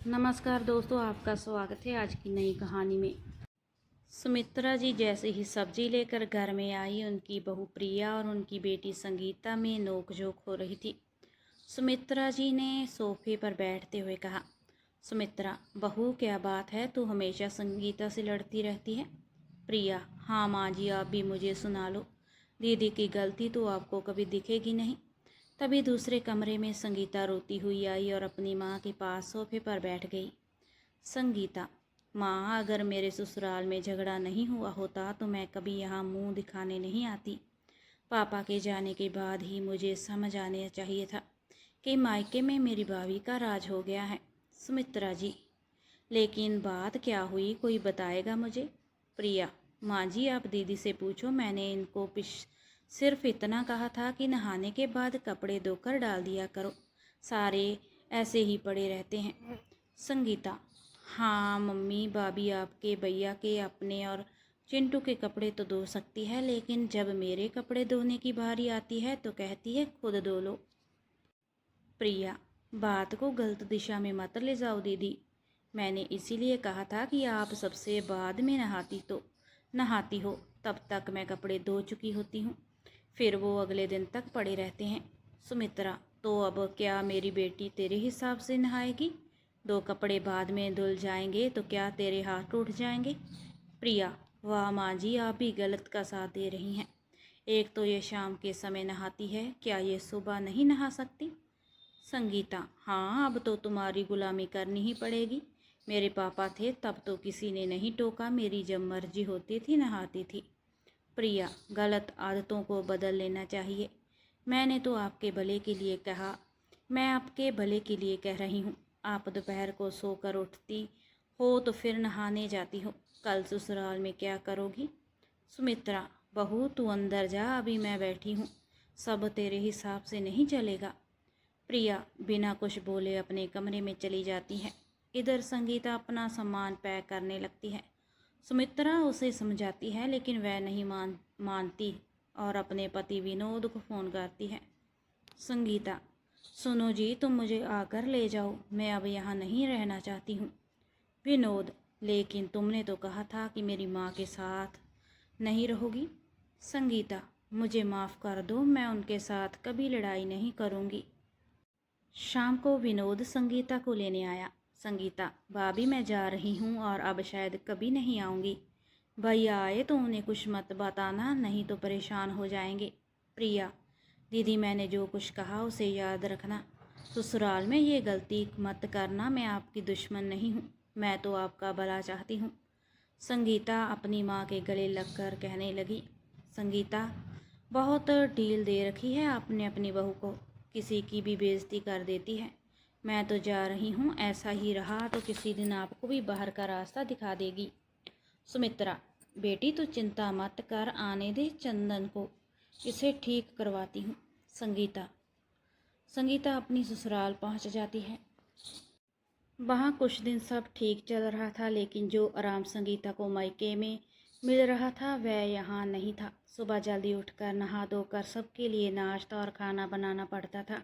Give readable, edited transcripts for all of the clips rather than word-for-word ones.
नमस्कार दोस्तों, आपका स्वागत है आज की नई कहानी में। सुमित्रा जी जैसे ही सब्जी लेकर घर में आई, उनकी बहू प्रिया और उनकी बेटी संगीता में नोकझोंक हो रही थी। सुमित्रा जी ने सोफे पर बैठते हुए कहा, सुमित्रा बहू क्या बात है, तू हमेशा संगीता से लड़ती रहती है। प्रिया, हाँ माँ जी, आप भी मुझे सुना लो। दीदी की गलती तो आपको कभी दिखेगी नहीं। तभी दूसरे कमरे में संगीता रोती हुई आई और अपनी माँ के पास सोफे पर बैठ गई। संगीता, माँ, अगर मेरे ससुराल में झगड़ा नहीं हुआ होता तो मैं कभी यहाँ मुंह दिखाने नहीं आती। पापा के जाने के बाद ही मुझे समझ आने चाहिए था कि मायके में मेरी भाभी का राज हो गया है। सुमित्रा जी, लेकिन बात क्या हुई, कोई बताएगा मुझे? प्रिया, माँ जी आप दीदी से पूछो, मैंने इनको सिर्फ इतना कहा था कि नहाने के बाद कपड़े धोकर डाल दिया करो, सारे ऐसे ही पड़े रहते हैं। संगीता, हाँ मम्मी, भाभी आपके भैया के, अपने और चिंटू के कपड़े तो धो सकती है, लेकिन जब मेरे कपड़े धोने की बारी आती है तो कहती है खुद धो लो। प्रिया, बात को गलत दिशा में मत ले जाओ दीदी, मैंने इसीलिए कहा था कि आप सबसे बाद में नहाती हो, तब तक मैं कपड़े धो चुकी होती हूँ, फिर वो अगले दिन तक पड़े रहते हैं। सुमित्रा, तो अब क्या मेरी बेटी तेरे हिसाब से नहाएगी? 2 कपड़े बाद में धुल जाएंगे तो क्या तेरे हाथ टूट जाएंगे? प्रिया, वाह माँ जी, आप भी गलत का साथ दे रही हैं। एक तो ये शाम के समय नहाती है, क्या ये सुबह नहीं नहा सकती? संगीता, हाँ अब तो तुम्हारी गुलामी करनी ही पड़ेगी। मेरे पापा थे तब तो किसी ने नहीं टोका, मेरी जब मर्जी होती थी नहाती थी। प्रिया, गलत आदतों को बदल लेना चाहिए। मैंने तो आपके भले के लिए कहा, मैं आपके भले के लिए कह रही हूँ। आप दोपहर को सोकर उठती हो तो फिर नहाने जाती हो, कल ससुराल में क्या करोगी? सुमित्रा, बहू तू अंदर जा, अभी मैं बैठी हूँ, सब तेरे हिसाब से नहीं चलेगा। प्रिया बिना कुछ बोले अपने कमरे में चली जाती है। इधर संगीता अपना सामान पैक करने लगती है। सुमित्रा उसे समझाती है लेकिन वह नहीं मानती और अपने पति विनोद को फ़ोन करती है। संगीता, सुनो जी, तुम मुझे आकर ले जाओ, मैं अब यहाँ नहीं रहना चाहती हूँ। विनोद, लेकिन तुमने तो कहा था कि मेरी माँ के साथ नहीं रहोगी। संगीता, मुझे माफ़ कर दो, मैं उनके साथ कभी लड़ाई नहीं करूँगी। शाम को विनोद संगीता को लेने आया। संगीता, भाभी मैं जा रही हूँ और अब शायद कभी नहीं आऊँगी। भैया आए तो उन्हें कुछ मत बताना, नहीं तो परेशान हो जाएंगे। प्रिया, दीदी मैंने जो कुछ कहा उसे याद रखना, ससुराल में ये गलती मत करना, मैं आपकी दुश्मन नहीं हूँ, मैं तो आपका भला चाहती हूँ। संगीता अपनी माँ के गले लगकर कहने लगी, संगीता बहुत ढील दे रखी है आपने अपनी बहू को, किसी की भी बेइज्जती कर देती है। मैं तो जा रही हूँ, ऐसा ही रहा तो किसी दिन आपको भी बाहर का रास्ता दिखा देगी। सुमित्रा, बेटी तू चिंता मत कर, आने दे चंदन को, इसे ठीक करवाती हूँ। संगीता संगीता अपनी ससुराल पहुँच जाती है। वहाँ कुछ दिन सब ठीक चल रहा था, लेकिन जो आराम संगीता को मायके में मिल रहा था वह यहाँ नहीं था। सुबह जल्दी उठकर नहा धोकर सबके लिए नाश्ता और खाना बनाना पड़ता था,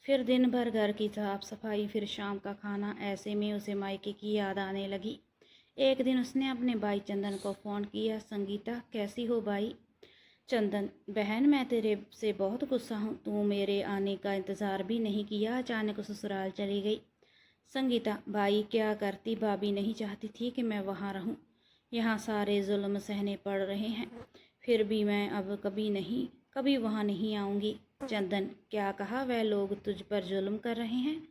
फिर दिन भर घर की साफ सफाई, फिर शाम का खाना। ऐसे में उसे मायके की याद आने लगी। एक दिन उसने अपने भाई चंदन को फ़ोन किया, संगीता कैसी हो भाई? चंदन, बहन मैं तेरे से बहुत गुस्सा हूँ, तू मेरे आने का इंतज़ार भी नहीं किया, अचानक ससुराल चली गई। संगीता, भाई क्या करती, भाभी नहीं चाहती थी कि मैं वहाँ रहूँ, यहाँ सारे जुल्म सहने पड़ रहे हैं, फिर भी मैं अब कभी वहाँ नहीं आऊँगी। चंदन, क्या कहा, वह लोग तुझ पर जुल्म कर रहे हैं?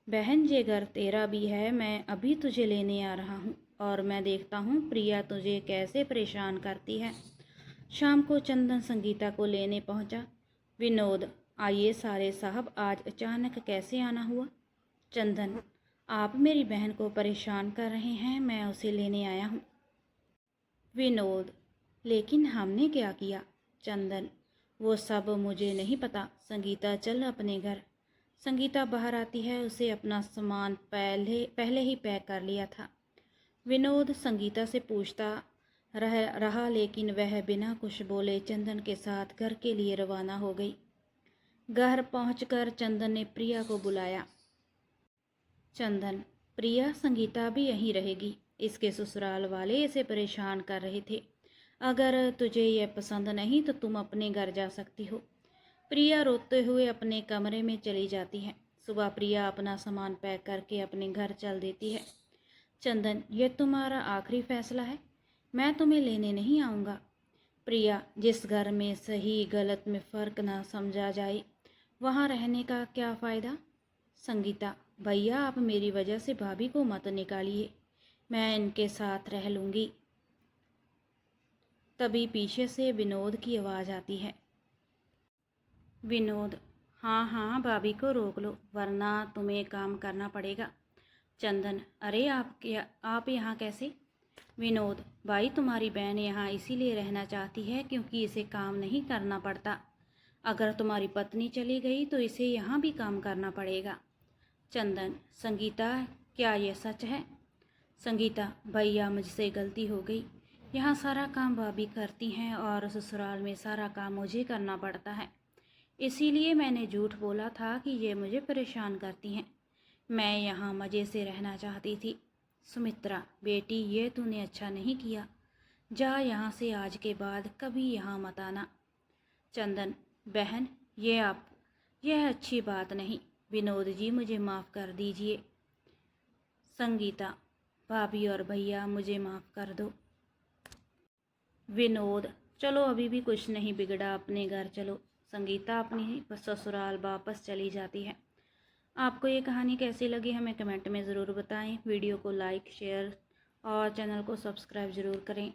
बहन ये घर तेरा भी है, मैं अभी तुझे लेने आ रहा हूँ और मैं देखता हूँ प्रिया तुझे कैसे परेशान करती है। शाम को चंदन संगीता को लेने पहुँचा। विनोद, आइए सारे साहब, आज अचानक कैसे आना हुआ? चंदन, आप मेरी बहन को परेशान कर रहे हैं, मैं उसे लेने आया हूँ। विनोद, लेकिन हमने क्या किया? चंदन, वो सब मुझे नहीं पता, संगीता चल अपने घर। संगीता बाहर आती है, उसे अपना सामान पहले ही पैक कर लिया था। विनोद संगीता से पूछता रहा लेकिन वह बिना कुछ बोले चंदन के साथ घर के लिए रवाना हो गई। घर पहुंचकर चंदन ने प्रिया को बुलाया। चंदन, प्रिया, संगीता भी यहीं रहेगी। इसके ससुराल वाले इसे परेशान कर रहे थे। अगर तुझे यह पसंद नहीं तो तुम अपने घर जा सकती हो। प्रिया रोते हुए अपने कमरे में चली जाती है। सुबह प्रिया अपना सामान पैक करके अपने घर चल देती है। चंदन, यह तुम्हारा आखिरी फैसला है, मैं तुम्हें लेने नहीं आऊँगा। प्रिया, जिस घर में सही गलत में फ़र्क ना समझा जाए वहाँ रहने का क्या फ़ायदा। संगीता, भैया आप मेरी वजह से भाभी को मत निकालिए, मैं इनके साथ रह लूँगी। तभी पीछे से विनोद की आवाज़ आती है। विनोद, हाँ हाँ, भाभी को रोक लो वरना तुम्हें काम करना पड़ेगा। चंदन, अरे आप यहाँ कैसे। विनोद, भाई तुम्हारी बहन यहाँ इसीलिए रहना चाहती है क्योंकि इसे काम नहीं करना पड़ता। अगर तुम्हारी पत्नी चली गई तो इसे यहाँ भी काम करना पड़ेगा। चंदन, संगीता, क्या यह सच है। संगीता, भैया मुझसे गलती हो गई, यहाँ सारा काम भाभी करती हैं और ससुराल में सारा काम मुझे करना पड़ता है, इसीलिए मैंने झूठ बोला था कि ये मुझे परेशान करती हैं। मैं यहाँ मज़े से रहना चाहती थी। सुमित्रा, बेटी ये तूने अच्छा नहीं किया, जा यहाँ से, आज के बाद कभी यहाँ मत आना। चंदन, बहन यह अच्छी बात नहीं। विनोद जी, मुझे माफ़ कर दीजिए। संगीता, भाभी और भैया मुझे माफ़ कर दो। विनोद, चलो अभी भी कुछ नहीं बिगड़ा, अपने घर चलो। संगीता अपनी ससुराल वापस चली जाती है। आपको ये कहानी कैसी लगी हमें कमेंट में ज़रूर बताएं। वीडियो को लाइक, शेयर और चैनल को सब्सक्राइब ज़रूर करें।